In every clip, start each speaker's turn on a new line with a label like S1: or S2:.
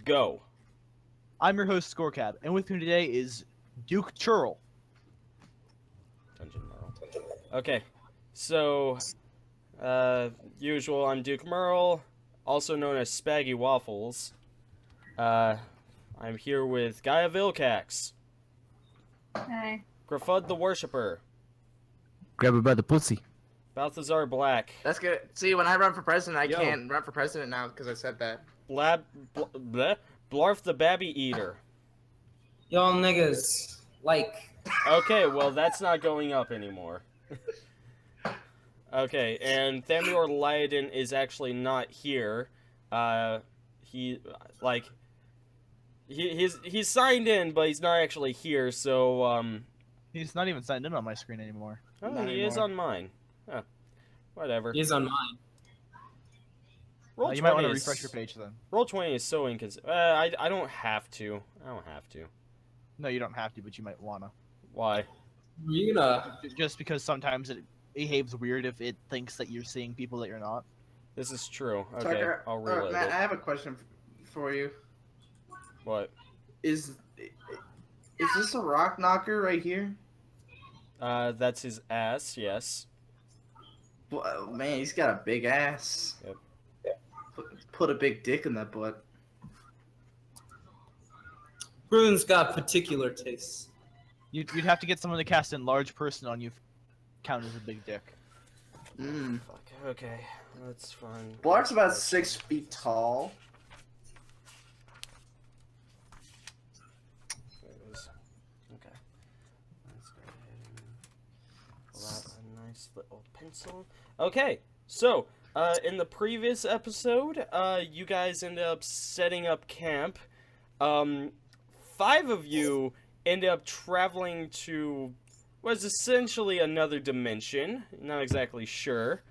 S1: go.
S2: I'm your host, Scorecab, and with me today is DukeMuRL.
S1: Dungeon Merle. Okay, so, usual, I'm DukeMuRL, also known as Spaggy Waffles. I'm here with Gaia Vilcax.
S3: Hey.
S1: Gruffudd the Worshipper.
S4: Grab her by the pussy.
S1: Balthazar Black.
S5: That's good. See, when I run for president, I
S1: Yo.
S5: can't run for president now because I said that.
S1: Blarf the Babby Eater.
S6: Y'all niggas, like...
S1: Okay, well, that's not going up anymore. Okay, and Thamior Liadon is actually not here. He's signed in, but he's not actually here, so,
S2: He's not even signed in on my screen anymore.
S1: Oh,
S5: Not
S1: he is
S5: anymore.
S1: on mine. Huh. Whatever.
S6: He's on mine.
S1: Roll
S2: You might want
S1: 20
S2: to
S1: is-
S2: refresh your page then.
S1: Roll 20 is so inconsistent. I don't have to. I don't have to.
S2: No, you don't have to, but you might wanna.
S1: Why?
S6: You know.
S2: Just because sometimes it behaves weird if it thinks that you're seeing people that you're not.
S1: This is true. Okay,
S5: Tucker,
S1: I'll reload
S5: Matt,
S1: it.
S5: I have a question for you.
S1: What?
S5: Is this a rock knocker right here?
S1: That's his ass, yes.
S5: Well, man, he's got a big ass.
S1: Yep.
S5: Put a big dick in that butt.
S6: Bruin's got particular tastes.
S2: You'd have to get someone to cast enlarge person on you, count as a big dick.
S5: Mm.
S1: Fuck, okay. That's fine.
S5: Blarf's about 6 feet tall.
S1: There it is. Okay. Let's go ahead and pull out a nice little pencil. Okay, so, in the previous episode, you guys ended up setting up camp. 5 of you ended up traveling to what is essentially another dimension. Not exactly sure.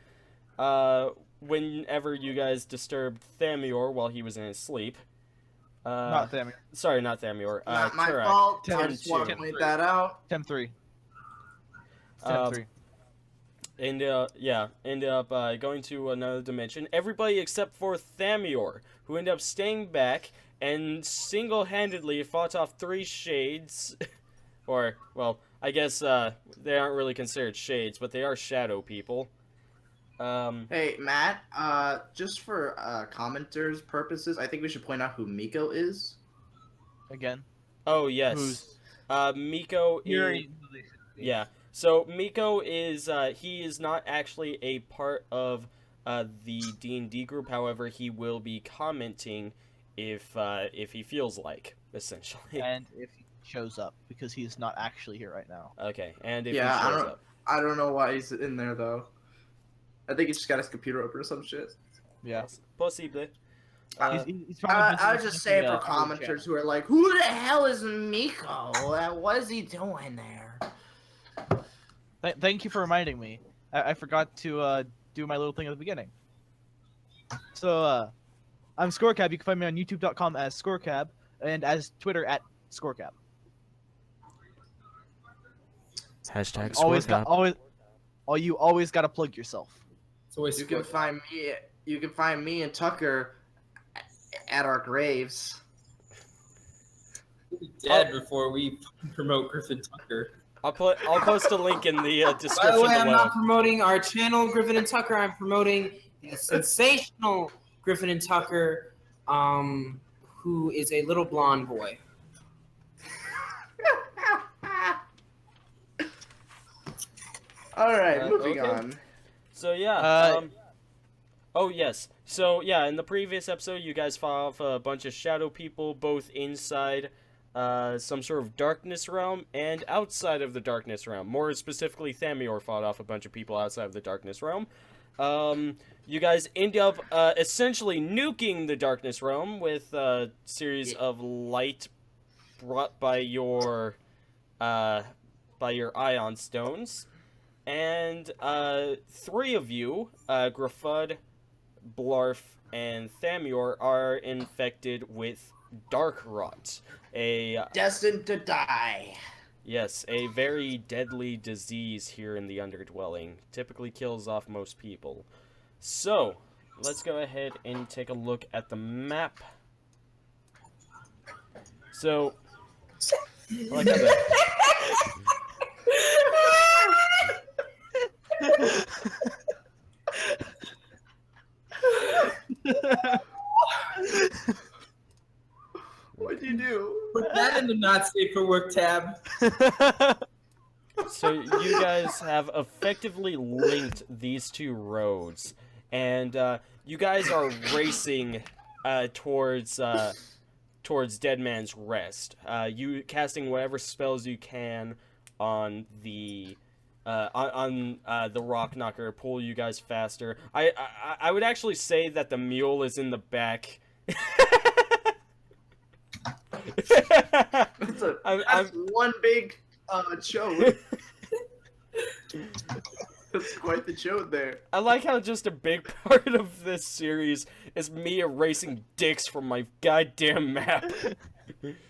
S1: Whenever you guys disturbed Thamior while he was in his sleep.
S2: Not Thamior.
S1: Sorry, not Thamior.
S5: Not my
S1: Turek.
S5: fault. I
S2: Ten
S5: just want to
S2: two.
S5: point that out.
S2: Tem3.
S1: Um,
S2: Tem3.
S1: ended up going to another dimension. Everybody except for Thamior, who ended up staying back and single-handedly fought off 3 shades. Or, well, I guess they aren't really considered shades, but they are shadow people.
S5: Hey, Matt, just for commenters' purposes, I think we should point out who Miko is.
S2: Again.
S1: Oh, yes.
S2: Who's
S1: Miko
S2: here?
S1: is... Yeah. So, Miko is, he is not actually a part of the D&D group. However, he will be commenting if he feels like, essentially.
S2: And if he shows up, because he's not actually here right now.
S1: Okay, and if
S5: Yeah,
S1: he shows up.
S5: I don't know why he's in there, though. I think he's just got his computer open or some shit.
S2: Yeah.
S1: Possibly.
S2: He's probably
S5: I was
S2: busy
S5: just saying
S2: looking
S5: for
S2: at our
S5: commenters
S2: chat.
S5: who are like, who the hell is Miko? What is he doing there?
S2: Thank you for reminding me. I forgot to do my little thing at the beginning. So, I'm Scorecab. You can find me on youtube.com as Scorecab and as Twitter at Scorecab.
S4: Hashtag
S2: Always
S4: scorecap.
S2: you always gotta plug yourself.
S6: It's always
S5: You can find me and Tucker at our graves.
S6: dead before we promote Griff N Tucker.
S1: I'll post a link in the
S6: By
S1: description
S6: the way, I'm
S1: below.
S6: not promoting our channel, Griff N Tucker. I'm promoting the sensational Griff N Tucker, who is a little blonde boy.
S5: All right, moving
S1: okay.
S5: on.
S1: So yeah. Oh yes. So yeah, in the previous episode, you guys fought off a bunch of shadow people, both inside some sort of darkness realm and outside of the darkness realm. More specifically, Thamior fought off a bunch of people outside of the darkness realm. You guys end up essentially nuking the darkness realm with a series of light brought by your ion stones. And 3 of you, Gruffudd, Blarf, and Thamior, are infected with dark rot.
S5: Destined to die.
S1: Yes, a very deadly disease here in the Underdwelling. Typically kills off most people. So, let's go ahead and take a look at the map. So, I like how the...
S5: What'd you do?
S6: Put that in the not safe for work tab.
S1: So you guys have effectively linked these two roads, and you guys are racing towards Dead Man's Rest. You casting whatever spells you can on the Rock Knocker, pull you guys faster. I would actually say that the mule is in the back.
S5: That's one big chode. That's quite the chode there.
S1: I like how just a big part of this series is me erasing dicks from my goddamn map.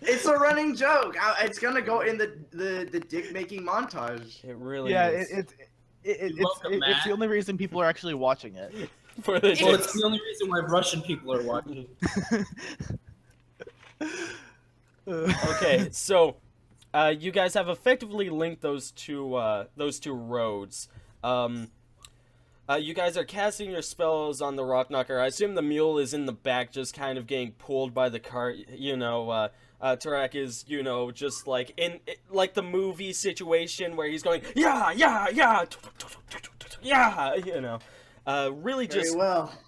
S5: It's a running joke. It's gonna go in the dick making montage.
S1: It really
S2: Yeah,
S1: is.
S2: it's the only reason people are actually watching it.
S1: For the
S6: Well,
S1: dicks.
S6: it's the only reason why Russian people are watching.
S1: Okay, so you guys have effectively linked those two roads. You guys are casting your spells on the Rock Knocker. I assume the mule is in the back, just kind of getting pulled by the cart. You know, Tarak is, you know, just like like the movie situation where he's going, yeah, yeah, yeah, yeah, you know. Really just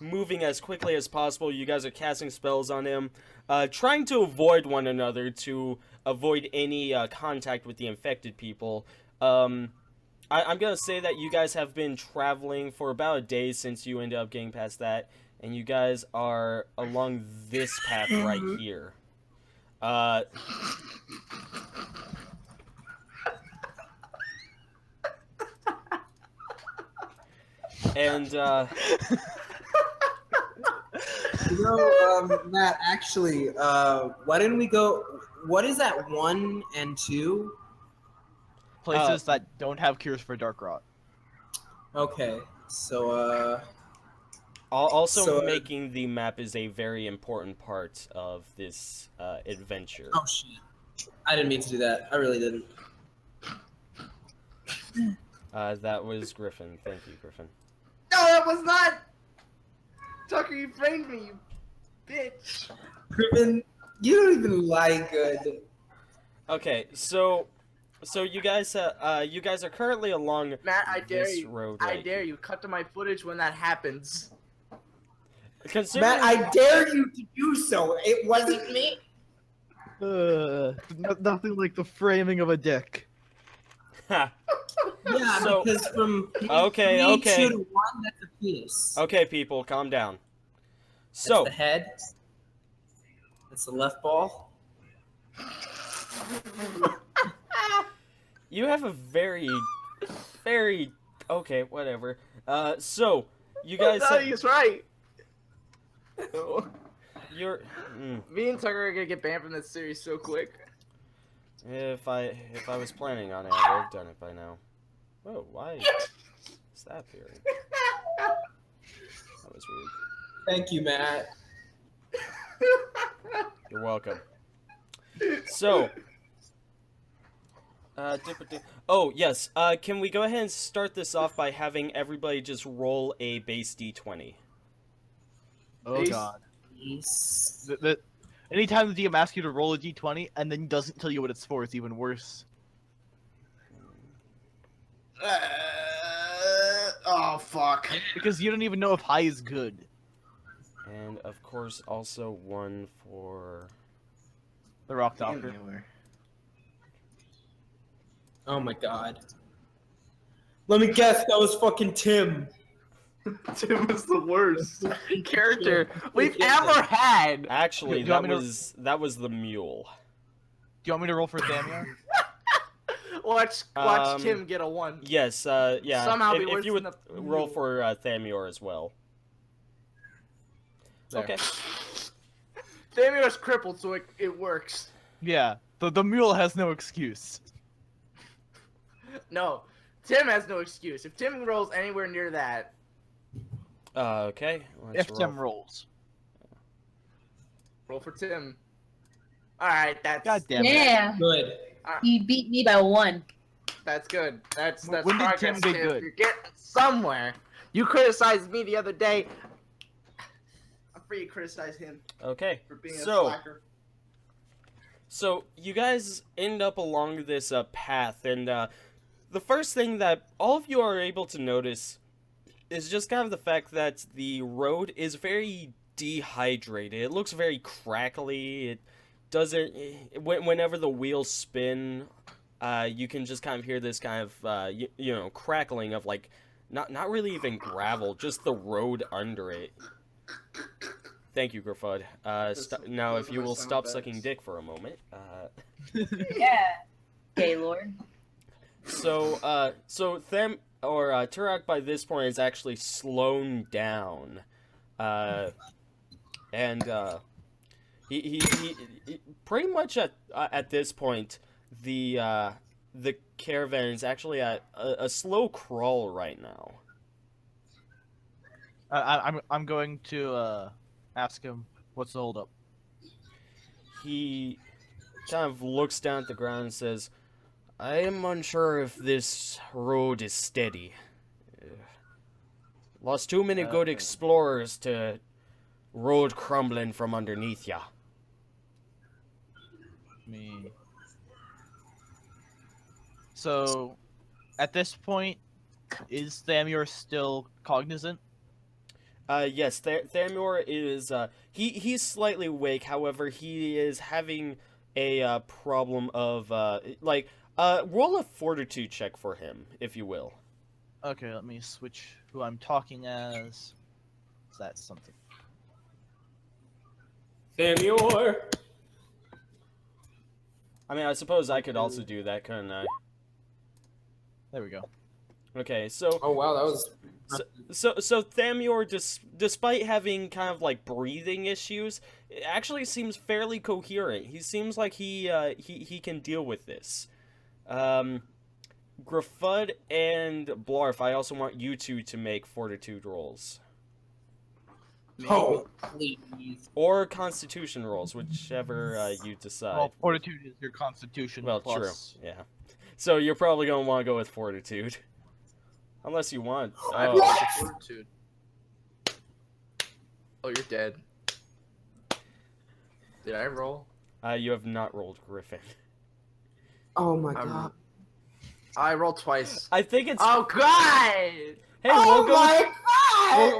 S1: moving as quickly as possible. You guys are casting spells on him, trying to avoid one another to avoid any contact with the infected people. I'm gonna say that you guys have been traveling for about a day since you ended up getting past that, and you guys are along this path right here. And
S6: Matt, actually, why didn't we go? What is that 1 and 2?
S2: Places that don't have cures for dark rot.
S6: Okay, so
S1: also making the map is a very important part of this adventure.
S6: oh shit, I didn't mean to do that. I really didn't.
S1: That was Griffin. Thank you, Griffin.
S5: No, that was not. Tucker, you framed me, you bitch.
S6: Griffin, you don't even lie good.
S1: Okay, so you guys are currently along
S5: Matt, I dare
S1: this
S5: you.
S1: road
S5: I
S1: right
S5: dare
S1: here.
S5: you. Cut to my footage when that happens.
S1: Considering
S6: Matt, I dare you to do so. It wasn't me.
S2: Nothing like the framing of a dick.
S1: Ha.
S6: Yeah,
S1: So-
S6: because from
S1: Okay,
S6: 3,
S1: okay.
S6: 2 to 1, that's a penis.
S1: Okay, people, calm down.
S6: That's
S1: So,
S6: the head. That's the left ball.
S1: you have a very okay, whatever. So you guys,
S5: No, he's right.
S1: you're.
S5: Me and Tucker are gonna get banned from this series so quick.
S1: If I was planning on it, I would have done it by now. Whoa, why is that appearing? That was weird.
S6: Thank you, Matt.
S1: You're welcome. So, oh yes, can we go ahead and start this off by having everybody just roll a base d20?
S2: Oh
S5: Base-
S2: god.
S6: Peace.
S2: Anytime the DM asks you to roll a d20 and then doesn't tell you what it's for, it's even worse.
S5: Oh fuck.
S2: Because you don't even know if high is good.
S1: And of course, also one for.
S2: The rock doctor.
S6: Oh my god. Let me guess, that was fucking Tim.
S5: Tim is the worst character we've ever had.
S1: Actually,
S2: Do you want
S1: that
S2: me to-
S1: that was the mule.
S2: Do you want me to roll for Thamior?
S5: Watch Tim get a 1.
S1: Yes, yeah.
S5: Somehow be
S1: if
S5: worse
S1: you would
S5: than the
S1: roll
S5: mule.
S1: for Thamior as well.
S2: There.
S1: Okay.
S5: Thamior's crippled, so it works.
S2: Yeah. The mule has no excuse.
S5: No, Tim has no excuse. If Tim rolls anywhere near that,
S1: Okay. Let's
S2: If Tim rolls.
S5: roll for Tim. All right, that's
S2: God damn it.
S3: Yeah.
S6: Good.
S3: He beat me by 1.
S5: That's good. That's
S2: When did
S5: progress,
S2: Tim get
S5: Tim.
S2: good?
S5: You're getting somewhere. You criticized me the other day. I'm free to criticize him
S1: Okay.
S5: for being a
S1: So,
S5: slacker.
S1: so you guys end up along this path, and the first thing that all of you are able to notice is just kind of the fact that the road is very dehydrated. It looks very crackly. It doesn't. Whenever the wheels spin, you can just kind of hear this kind of you know, crackling of like not really even gravel, just the road under it. Thank you, Gruffudd. Now, if you will stop sucking dick for a moment.
S3: Yeah. Gaylord.
S1: So Turok by this point is actually slowed down, and he pretty much at this point the caravan is actually at a slow crawl right now.
S2: I'm going to ask him what's the holdup.
S1: He kind of looks down at the ground and says, I am unsure if this road is steady. Lost too many good explorers to road crumbling from underneath ya.
S2: Me. So, at this point, is Thamior still cognizant?
S1: Yes, Thamior is, he's slightly awake, however, he is having a, problem of, roll a fortitude check for him, if you will.
S2: Okay, let me switch who I'm talking as. Is that something?
S6: Thamior.
S1: I mean, I suppose I could also do that, couldn't I?
S2: There we go.
S1: Okay, so...
S6: Oh wow, that was.
S1: So Thamior, despite having kind of like breathing issues, actually seems fairly coherent. He seems like he can deal with this. Gruffudd and Blarf, I also want you two to make fortitude rolls.
S6: Oh, please.
S1: Or constitution rolls, whichever you decide.
S2: Well, fortitude is your constitution.
S1: Well,
S2: plus...
S1: true, yeah. So you're probably going to want to go with fortitude. Unless you want.
S5: I have
S1: Oh.
S5: fortitude. Oh, you're dead. Did I roll?
S1: You have not rolled Griffin.
S6: Oh my god.
S5: I rolled twice.
S1: I think it's...
S5: Oh god!
S1: Hey,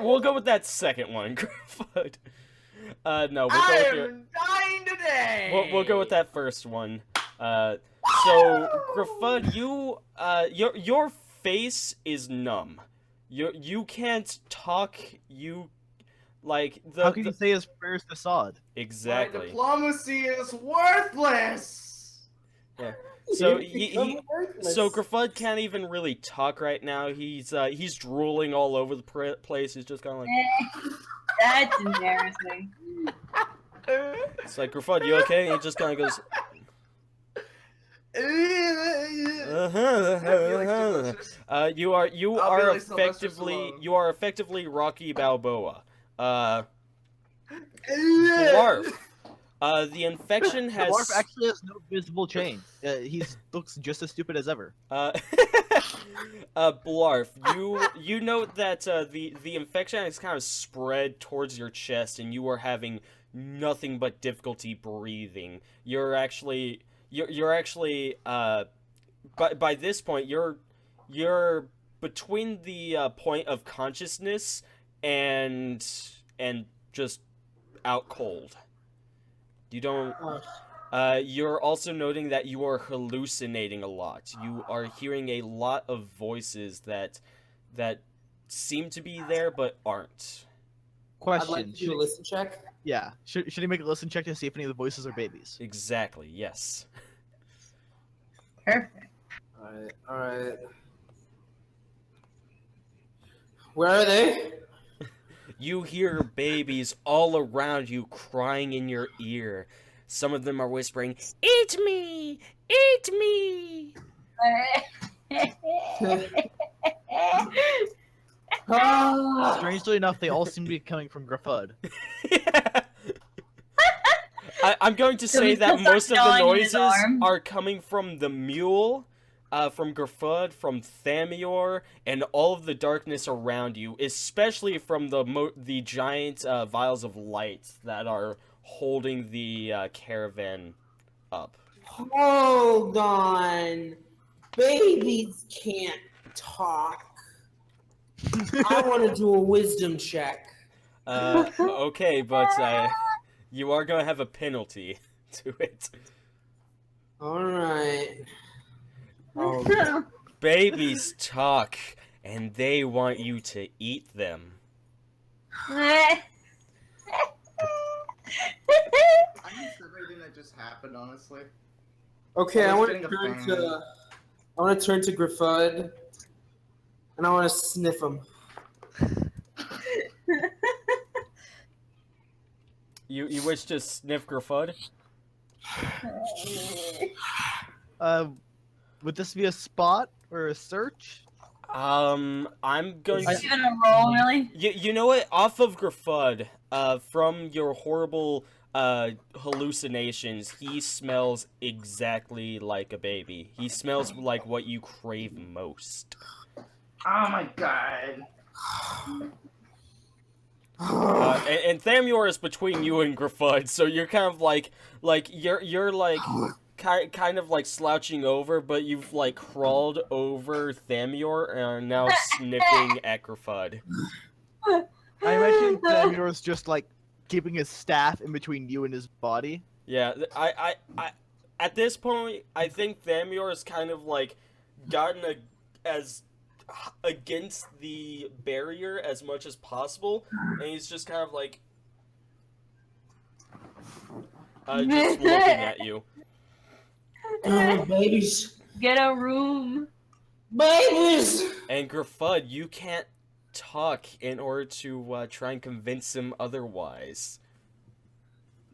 S1: we'll go with that second one, Gruffudd. No, we'll go with your...
S5: I'm dying today!
S1: We'll go with that first one. So, Gruffudd, your face is numb. You can't talk. You like the.
S2: How can you say his prayers to Sod?
S1: Exactly.
S5: My diplomacy is worthless.
S1: Yeah. So so Gruffudd can't even really talk right now. He's drooling all over the place. He's just kind of like.
S3: That's embarrassing.
S1: It's like, Gruffudd, you okay? He just kind of goes. You are effectively Rocky Balboa. Blarf. The infection has.
S2: Blarf actually has no visible change. He looks just as stupid as ever.
S1: Blarf, you note that the infection has kind of spread towards your chest, and you are having nothing but difficulty breathing. You're actually by this point you're between the point of consciousness and just out cold. You don't. You're also noting that you are hallucinating a lot. You are hearing a lot of voices that seem to be there but aren't.
S2: Question.
S6: I'd like to do a listen check.
S2: Yeah. Should he make a listen check to see if any of the voices are babies?
S1: Exactly. Yes.
S3: Perfect.
S6: Alright. Where are they?
S1: You hear babies all around you crying in your ear. Some of them are whispering, "Eat me! Eat me!"
S2: Strangely enough, they all seem to be coming from Gruffudd.
S1: Yeah. I'm going to
S3: So we
S1: say that
S3: still
S1: most of
S3: start
S1: the
S3: gnawing in his
S1: noises
S3: arm?
S1: are coming from the mule, from Gruffudd, from Thamior, and all of the darkness around you, especially from the giant vials of light that are holding the caravan up.
S6: Hold on. Babies can't talk. I want to do a wisdom check.
S1: Okay, but you are going to have a penalty to it.
S6: All right. Oh,
S1: Babies talk, and they want you to eat them.
S5: I missed everything that just happened, honestly.
S6: okay,
S5: I
S6: I
S5: was
S6: want to
S5: getting a
S6: turn
S5: fan.
S6: to. I want to turn to Gruffudd, and I want to sniff him.
S1: You wish to sniff Gruffudd?
S2: Would this be a spot or a search?
S1: I'm going
S3: Is
S1: to...
S3: it gonna roll, really?
S1: You know what? Off of Gruffudd, from your horrible hallucinations, he smells exactly like a baby. He smells like what you crave most.
S5: Oh my god.
S1: And Thamior is between you and Gruffudd, so you're kind of like you're like kind of like slouching over, but you've like crawled over Thamior and are now sniffing at Gruffudd.
S2: I imagine Thamior's just like keeping his staff in between you and his body.
S1: Yeah, I at this point, I think Thamior has kind of like gotten as against the barrier as much as possible, and he's just kind of like just looking at you.
S6: Oh, babies.
S3: Get a room.
S6: Babies!
S1: And Gruffudd, you can't talk in order to try and convince him otherwise.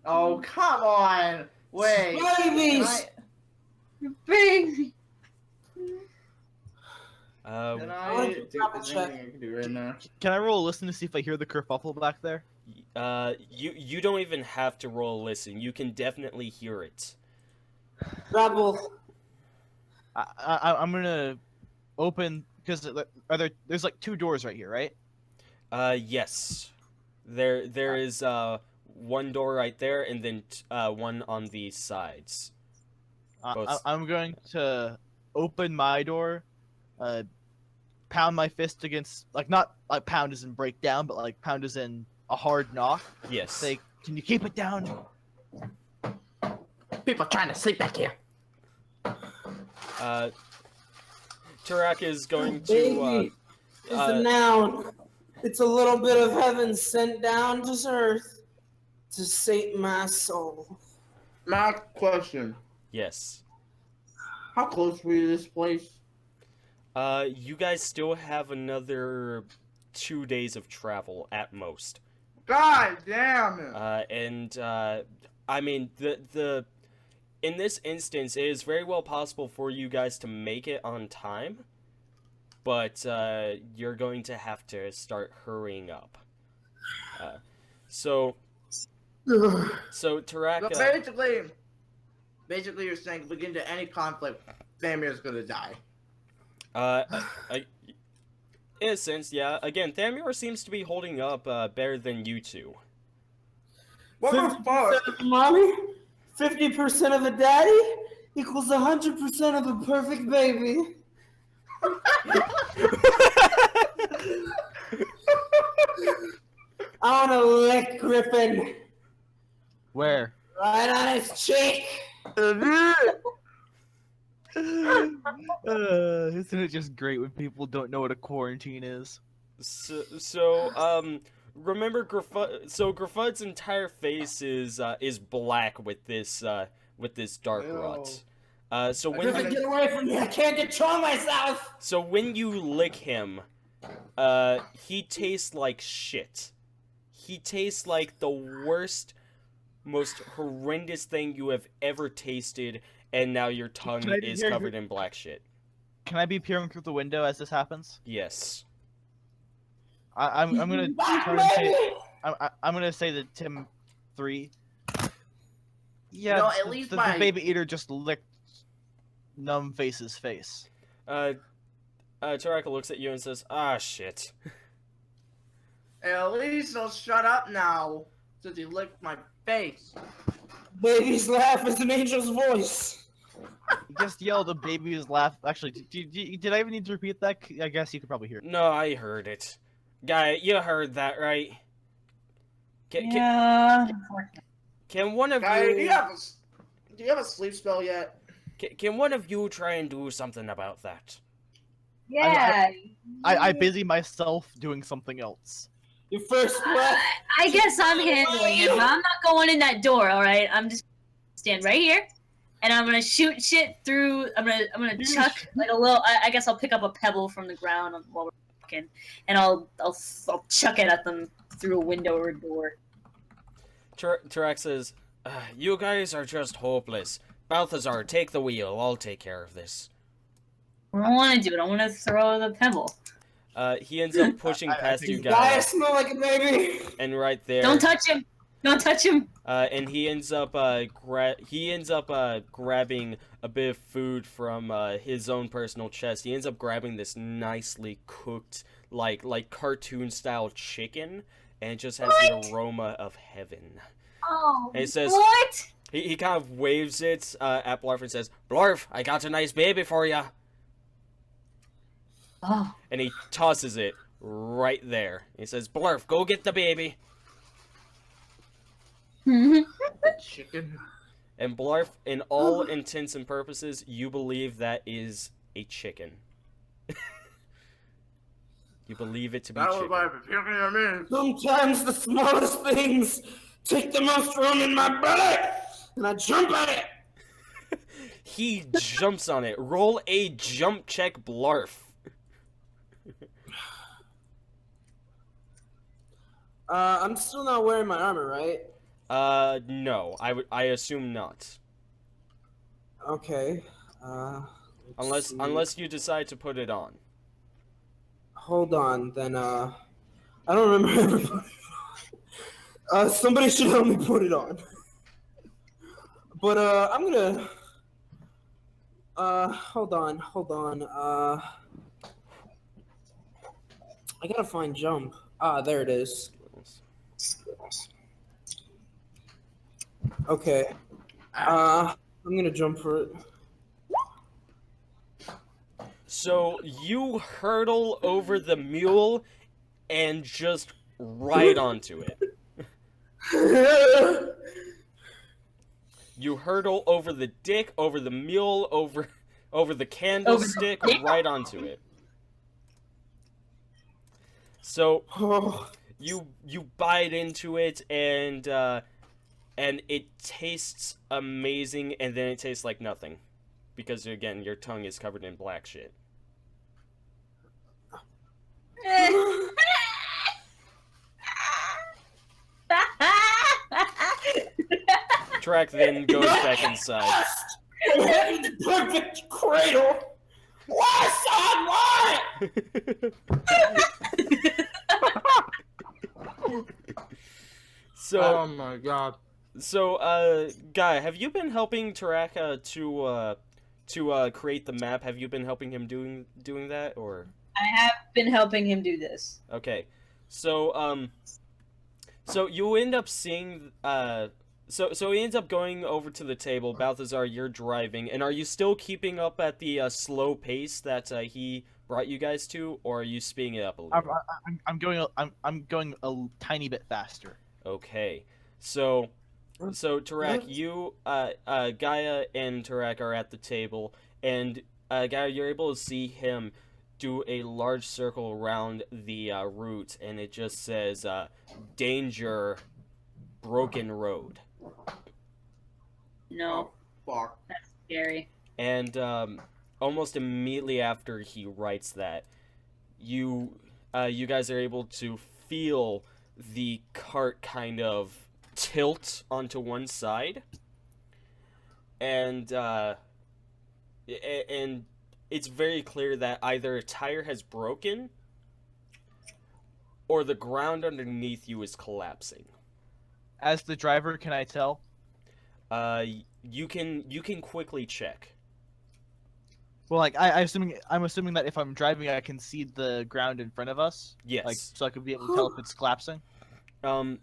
S5: Oh, come on. Wait.
S6: Babies!
S3: Baby.
S5: Can I
S6: want to
S5: do
S6: do a
S5: is
S6: check.
S5: there anything I can do right now?
S2: Can I roll a listen to see if I hear the kerfuffle back there?
S1: You don't even have to roll a listen. You can definitely hear it.
S6: Rebel.
S2: I'm gonna open because there's like 2 doors right here, right?
S1: Yes. There is one door right there, and then one on the sides. Both-
S2: I'm going to open my door, pound my fist against, like, not like pound as in break down, but like pound as in a hard knock.
S1: Yes.
S2: Say, can you keep it down?
S5: People trying to sleep back here.
S1: Tarak is going to.
S6: Baby is a noun. It's a little bit of heaven sent down to earth to sate my soul.
S5: Last question.
S1: Yes.
S5: How close were you to this place?
S1: You guys still have another 2 days of travel at most.
S5: God damn it!
S1: I mean, in this instance, it is very well possible for you guys to make it on time, but you're going to have to start hurrying up. So Tarak.
S5: So basically, you're saying if we get into any conflict, Thamir's gonna die.
S1: In a sense, yeah. Again, Thamior seems to be holding up better than you two.
S5: What the fuck?
S6: of a mommy, 50% of a daddy equals 100% of a perfect baby. I want to lick Griffin
S2: Where?
S6: right on his cheek.
S2: Isn't it just great when people don't know what a quarantine is?
S1: Remember Gruffudd? So Gruffudd's entire face is black with this dark rot. So when
S6: Griffin, get away from me! I can't control myself.
S1: So when you lick him, he tastes like shit. He tastes like the worst, most horrendous thing you have ever tasted, and now your tongue
S2: Can I
S1: is
S2: hear-
S1: covered in black shit.
S2: Can I be peering through the window as this happens?
S1: Yes.
S2: I'm gonna turn and say I'm gonna say to Tim 3. Yeah,
S5: No, at least
S2: the
S5: my
S2: baby eater just licked Numbface's face.
S1: Taraka looks at you and says, "Ah, shit."
S5: At least he'll shut up now, since he licked my face.
S6: Baby's laugh is an angel's voice.
S2: He just yelled a baby's laugh. Actually, did I even need to repeat that? I guess you could probably hear it.
S1: No, I heard it. Guy, you heard that, right?
S3: Yeah.
S1: Can one of
S5: Guy,
S1: you...
S5: do you have a sleep spell yet?
S1: Can one of you try and do something about that?
S3: Yeah.
S2: I busy myself doing something else.
S6: Your first breath.
S3: I guess I'm handling it, but I'm not going in that door. All right, I'm just stand right here, and I'm gonna shoot shit through. I'm gonna chuck like a little. I guess I'll pick up a pebble from the ground while we're walking, and I'll chuck it at them through a window or a door.
S1: Tarak says, "You guys are just hopeless. Balthazar, take the wheel. I'll take care of this."
S3: I don't want to do it. I want to throw the pebble.
S1: He ends up pushing past you
S6: Gaia
S1: guys,
S6: smell like a baby.
S1: and right there.
S3: Don't touch him. Don't touch him.
S1: And he ends up grabbing a bit of food from his own personal chest. He ends up grabbing this nicely cooked, like cartoon style chicken, and it just has the aroma of heaven.
S3: Oh.
S1: And he says,
S3: What?
S1: he kind of waves it at Blarf and says, "Blarf, I got a nice baby for ya."
S3: Oh.
S1: And he tosses it right there. He says, "Blarf, go get the baby."
S5: Chicken.
S1: And Blarf, in all intents and purposes, you believe that is a chicken. You believe it to be chicken.
S6: Sometimes the smallest things take the most room in my belly, and I jump at it.
S1: He jumps on it. Roll a jump check, Blarf.
S6: I'm still not wearing my armor, right?
S1: No. I assume not.
S6: Okay. Let's see.
S1: Unless you decide to put it on.
S6: Hold on, then. I don't remember ever putting it on. Somebody should help me put it on. But I'm gonna. Hold on. I gotta find jump. Ah, there it is. Okay. I'm gonna jump for it.
S1: So you hurtle over the mule and just right onto it. You hurtle over the dick, over the mule, over the candlestick, right onto it. So you bite into it, and it tastes amazing, and then it tastes like nothing, because again your tongue is covered in black shit. Track then goes back inside.
S6: The perfect cradle. Why, son? Why?
S1: So,
S5: Oh my god.
S1: So, Guy, have you been helping Taraka to create the map? Have you been helping him doing that, or?
S3: I have been helping him do this.
S1: Okay, so so you end up seeing so he ends up going over to the table. Balthazar, you're driving, and are you still keeping up at the slow pace that he brought you guys to, or are you speeding it up a little?
S2: I'm going a tiny bit faster.
S1: Okay, so Tarak, you Gaia and Tarak are at the table, and Gaia, you're able to see him do a large circle around the route, and it just says danger, broken road.
S3: No,
S5: Fuck.
S3: that's scary.
S1: And almost immediately after he writes that, you guys are able to feel the cart kind of tilt onto one side, and it's very clear that either a tire has broken or the ground underneath you is collapsing.
S2: As the driver, can I tell?
S1: You can quickly check.
S2: Well, like I'm assuming that if I'm driving, I can see the ground in front of us.
S1: Yes.
S2: Like, so I could be able to tell if it's collapsing.
S1: From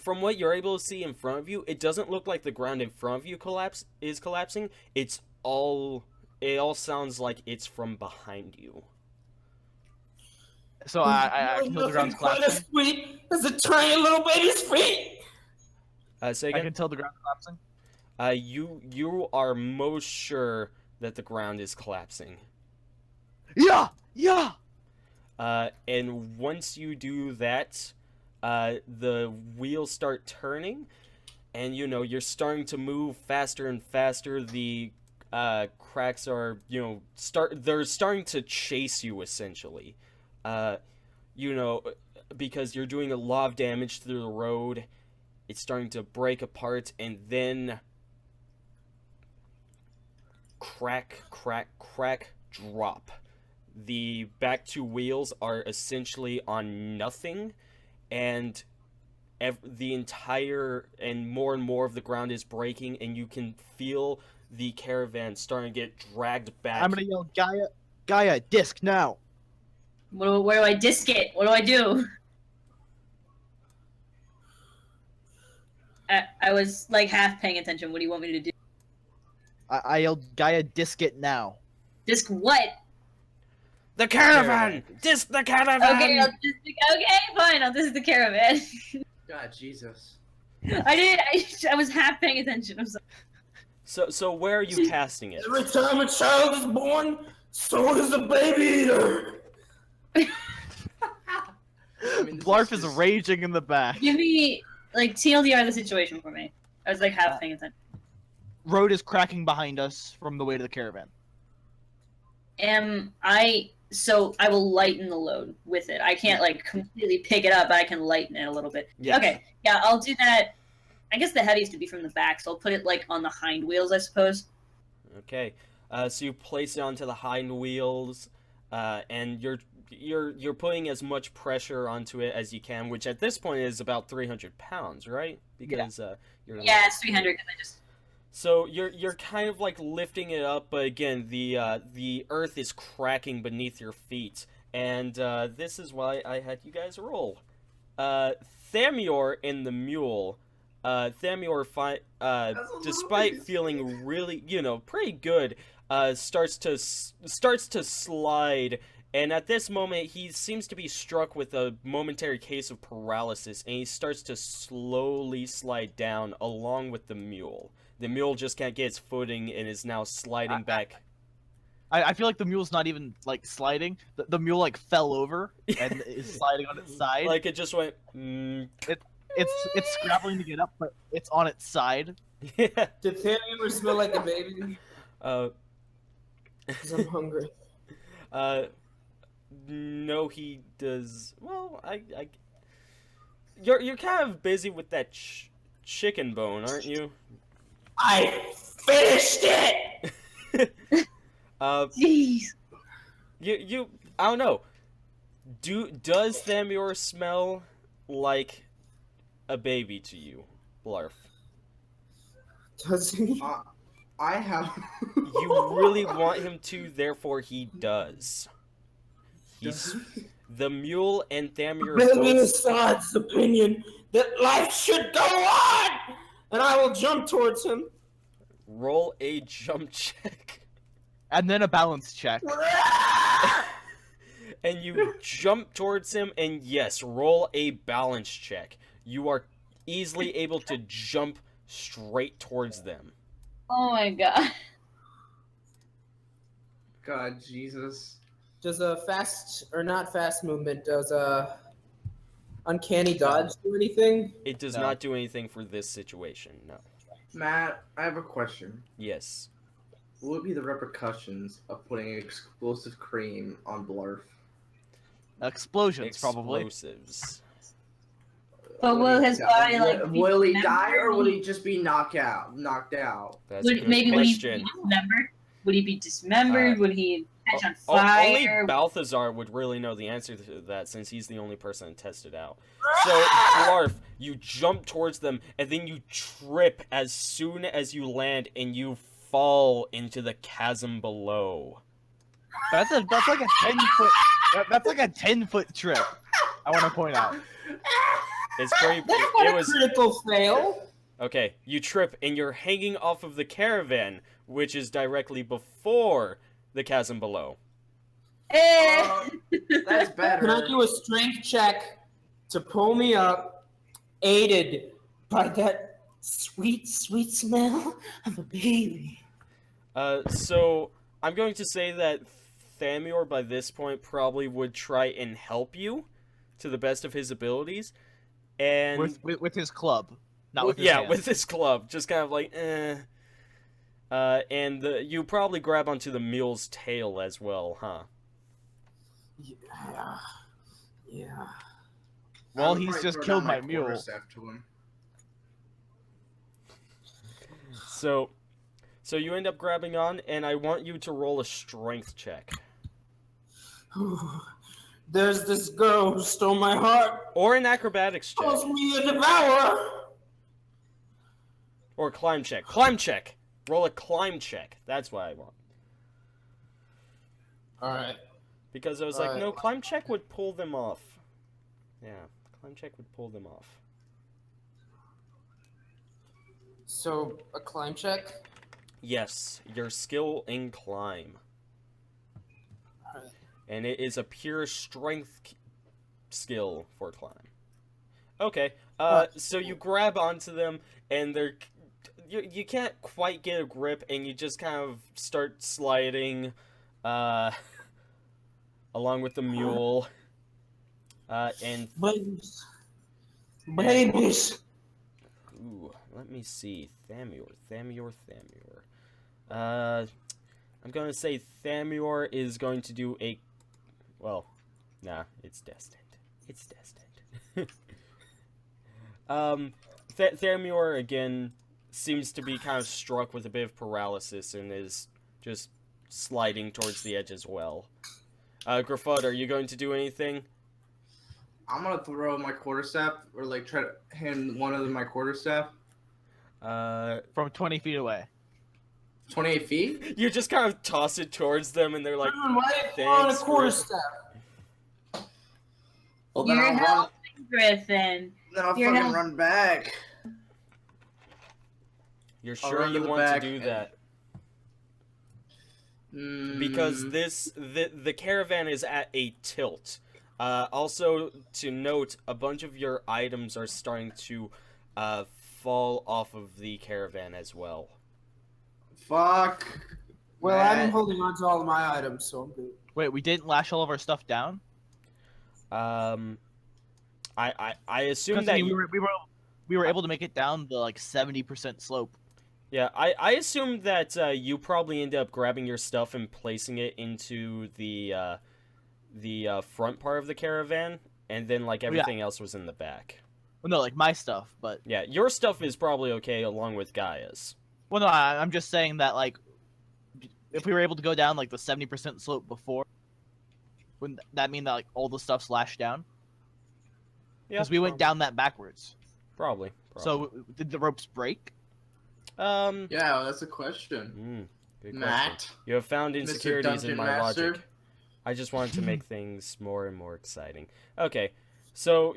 S1: what you're able to see in front of you, it doesn't look like the ground in front of you is collapsing. It all sounds like it's from behind you.
S2: So I can tell the ground's collapsing.
S6: Sweet as a tiny little baby's feet.
S1: Say
S2: I
S1: again.
S2: can tell the ground's collapsing.
S1: You are most sure that the ground is collapsing.
S2: Yeah, yeah.
S1: And once you do that, the wheels start turning, and you're starting to move faster and faster. The cracks are they're starting to chase you essentially. Because you're doing a lot of damage through the road. It's starting to break apart, and then crack, crack, crack, drop. The back two wheels are essentially on nothing, and the entire and more of the ground is breaking, and you can feel the caravan starting to get dragged back.
S2: I'm gonna yell, Gaia, disc now.
S3: Where do I disc it? What do I do? I was like half paying attention. What do you want me to do?
S2: I yelled, Gaia, disc it now.
S3: Disc what?
S1: The caravan! Disc the caravan!
S3: Okay, fine. I'll disc the caravan.
S5: God, Jesus.
S3: I was half paying attention. I'm sorry.
S1: So where are you casting it?
S6: Every time a child is born, so is a baby eater.
S2: Blarf is raging in the back.
S3: Give me TLDR the situation for me. I was half paying attention.
S2: Road is cracking behind us from the way to the caravan.
S3: So I will lighten the load with it. I can't completely pick it up, but I can lighten it a little bit.
S1: Yes.
S3: Okay, yeah, I'll do that. I guess the heaviest would be from the back, so I'll put it on the hind wheels, I suppose.
S1: Okay, so you place it onto the hind wheels, and you're putting as much pressure onto it as you can, which at this point is about 300 pounds, right? Because you're
S3: it's 300 because I just.
S1: So you're kind of lifting it up, but again the earth is cracking beneath your feet, and this is why I had you guys roll. Thamior and the mule. Thamior, despite feeling really pretty good, starts to slide. And at this moment, he seems to be struck with a momentary case of paralysis, and he starts to slowly slide down along with the mule. The mule just can't get its footing and is now sliding back.
S2: I feel like the mule's not even sliding. The mule fell over and is sliding on its side.
S1: It just went.
S2: It's scrabbling to get up, but it's on its side.
S1: Yeah.
S6: Did Thamior smell like a baby? Because I'm hungry.
S1: No, he does. Well, You're kind of busy with that chicken bone, aren't you?
S6: I finished it.
S3: Jeez.
S1: You. I don't know. Does Thamior smell like a baby to you, Blarf?
S6: Does he?
S5: I have.
S1: You really want him to, therefore he does. The mule and Thamior.
S6: Maybe Assad's opinion that life should go on, and I will jump towards him.
S1: Roll a jump check.
S2: And then a balance check.
S1: And you jump towards him, and yes, roll a balance check. You are easily able to jump straight towards them.
S3: Oh my god.
S5: God, Jesus.
S6: Does a fast or not fast movement? Does a uncanny dodge do anything?
S1: It does not do anything for this situation. No.
S5: Matt, I have a question.
S1: Yes.
S5: What would be the repercussions of putting explosive cream on Blarf?
S2: Explosions, probably.
S1: Explosives.
S3: But will his body
S5: will he die, or will he just be knocked out?
S1: That's a good
S3: Maybe
S1: question.
S3: would he be dismembered? Would he be dismembered? Would he? catch on
S1: Only
S3: fire.
S1: Balthazar would really know the answer to that, since he's the only person that tested out. So, Blarf, you jump towards them, and then you trip as soon as you land, and you fall into the chasm below.
S2: That's like a 10-foot. That's like a 10-foot trip. I want to point out.
S1: It's pretty.
S6: That's not
S1: It
S6: a
S1: was
S6: critical fail.
S1: okay. You trip, and you're hanging off of the caravan, which is directly before the chasm below.
S3: Eh.
S5: That's better.
S6: Can I do a strength check to pull me up, aided by that sweet, sweet smell of a baby?
S1: So I'm going to say that Thamior, by this point, probably would try and help you to the best of his abilities, and
S2: With his club, not with his
S1: yeah,
S2: hand.
S1: with his club, just kind of like, and you probably grab onto the mule's tail as well, huh?
S6: Yeah.
S2: Well,
S5: I would
S2: he's
S5: probably
S2: just
S5: throw
S2: killed
S5: down
S2: my mule.
S5: quarterstaff to him.
S1: So you end up grabbing on, and I want you to roll a strength check.
S6: There's this girl who stole my heart.
S1: Or an acrobatics check.
S6: Calls me a devourer.
S1: Or a climb check. Climb check! Roll a climb check. That's what I want.
S6: Alright.
S1: Because I was like, no, climb check would pull them off. Yeah, climb check would pull them off.
S6: So, a climb check?
S1: Yes, your skill in climb.
S6: Alright.
S1: And it is a pure strength skill for climb. Okay, so you grab onto them, and they're... You can't quite get a grip, and you just kind of start sliding, along with the mule. And...
S6: Babies. Babies.
S1: Ooh, let me see. Thamior. I'm gonna say Thamior is going to do a... Well, nah, it's destined. It's destined. Thamior, again, seems to be kind of struck with a bit of paralysis and is just sliding towards the edge as well. Gruffudd, are you going to do anything?
S5: I'm gonna throw my quarterstaff, or like try to hand one of them my quarterstaff.
S2: From 20 feet away.
S5: 28 feet?
S1: You just kind of toss it towards them, and they're like,
S6: Why are you on a
S1: thanks,
S6: quarterstaff?
S5: Well, then
S3: You're
S5: I'll run.
S3: helping, Griffin.
S5: Then I'll
S3: You're
S5: fucking
S3: help-
S5: run back.
S1: You're
S5: I'll
S1: sure
S5: run to
S1: you
S5: the
S1: want
S5: back
S1: to do
S5: and-
S1: that? Because the caravan is at a tilt. Also, to note, a bunch of your items are starting to fall off of the caravan as well.
S5: Fuck.
S6: Well,
S5: Matt.
S6: I'm holding on to all of my items, so I'm good.
S2: Wait, we didn't lash all of our stuff down?
S1: I assume
S2: Because
S1: that
S2: we were able to make it down the like 70% slope.
S1: yeah, I assume that you probably ended up grabbing your stuff and placing it into the front part of the caravan, and then like everything else was in the back.
S2: Well, no, like my stuff, but
S1: Yeah, your stuff is probably okay along with Gaia's.
S2: well, no, I'm just saying that like if we were able to go down like the 70% slope before, wouldn't that mean that like all the stuff slashed down?
S1: Yeah,
S2: Because we went down that backwards.
S1: Probably.
S2: So did the ropes break?
S1: Yeah,
S5: Yeah, that's a question.
S1: good question.
S5: Matt.
S1: You have found
S5: Mr.
S1: insecurities in
S5: Dungeon
S1: my
S5: Master.
S1: logic. I just wanted to make things more and more exciting. Okay, so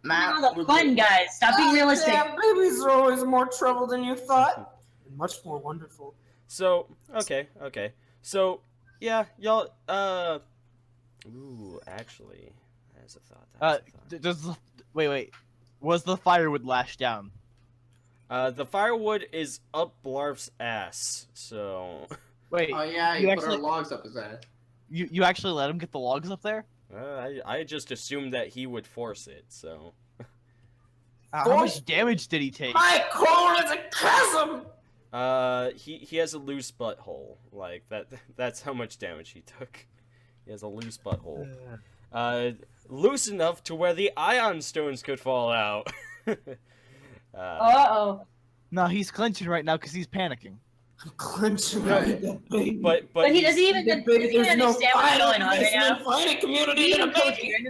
S5: Matt.
S3: All the fun, guys. Stop being realistic.
S6: Yeah, babies are always more trouble than you thought. And much more wonderful.
S1: So, okay. So, yeah, y'all, ooh, actually, that's a thought.
S2: Wait. Was the firewood lashed down?
S1: The firewood is up Blarf's ass, so...
S2: Wait.
S5: Oh yeah,
S2: you
S5: you put our
S2: actually-
S5: logs up his ass.
S2: You actually let him get the logs up there?
S1: I just assumed that he would force it, so...
S2: How much damage did he take?
S6: My core is a chasm!
S1: He has a loose butthole. Like, that's how much damage he took. He has a loose butthole. Loose enough to where the ion stones could fall out.
S3: Uh-oh.
S2: No, he's clenching right now because he's panicking.
S6: I'm clenching.
S1: No,
S6: that baby.
S1: But
S3: he doesn't even
S6: That baby,
S3: he doesn't
S6: there's no
S3: understand what's going on right
S6: there's no
S3: now.
S6: fighting community
S3: He's
S6: in a
S3: even
S6: baby.
S3: coherent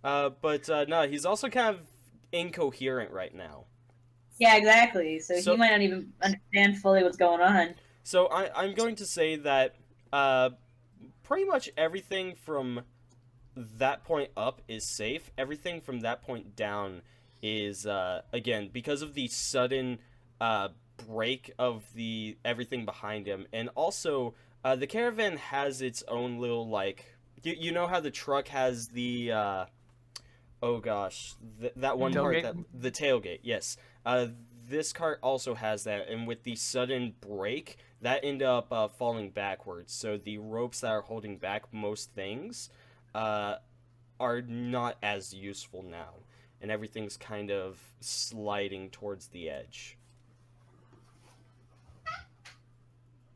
S3: enough.
S1: no, he's also kind of incoherent right now.
S3: Yeah, exactly. So
S1: So-
S3: he might not even understand fully what's going on.
S1: So I'm going to say that pretty much everything from that point up is safe. Everything from that point down is again, because of the sudden break of the everything behind him, and also the caravan has its own little, like, you know how the truck has the oh gosh, that one part,
S2: Tailgate?
S1: that the tailgate, yes. This cart also has that, and with the sudden break, that ended up falling backwards. So the ropes that are holding back most things are not as useful now, and everything's kind of sliding towards the edge.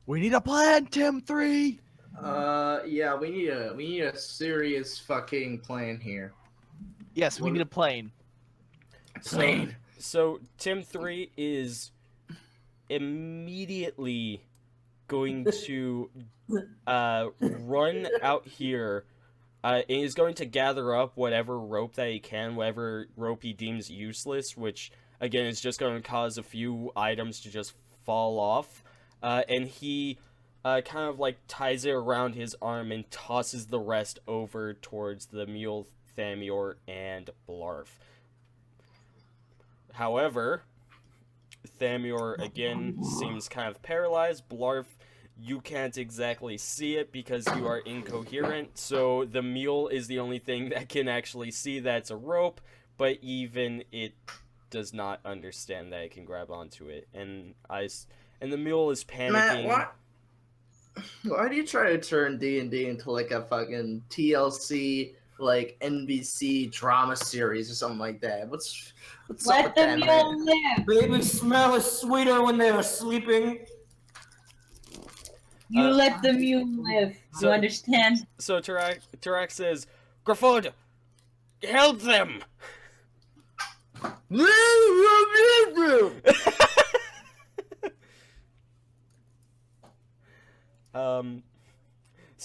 S2: We need a plan, Tim 3.
S5: Yeah, we need a serious fucking plan here.
S2: Yes, we need a plane.
S1: So Tim 3 is immediately going to run out here, and is going to gather up whatever rope that he can, whatever rope he deems useless, which again is just going to cause a few items to just fall off, and he kind of like ties it around his arm and tosses the rest over towards the mule, Thamior, and Blarf. However, Thamior again seems kind of paralyzed. Blarf, you can't exactly see it because you are incoherent, so the mule is the only thing that can actually see that's a rope, but even it does not understand that it can grab onto it, and the mule is panicking.
S5: Matt, why do you try to turn D&D into like a fucking TLC, like NBC drama series or something like that? What's up
S3: Let
S5: with
S3: the
S5: that,
S3: mule
S5: man?
S3: live.
S6: Baby smell is sweeter when they are sleeping.
S3: You let the mule live. You
S1: So-
S3: understand?
S1: So Tarak says, "Gruffudd, help them!"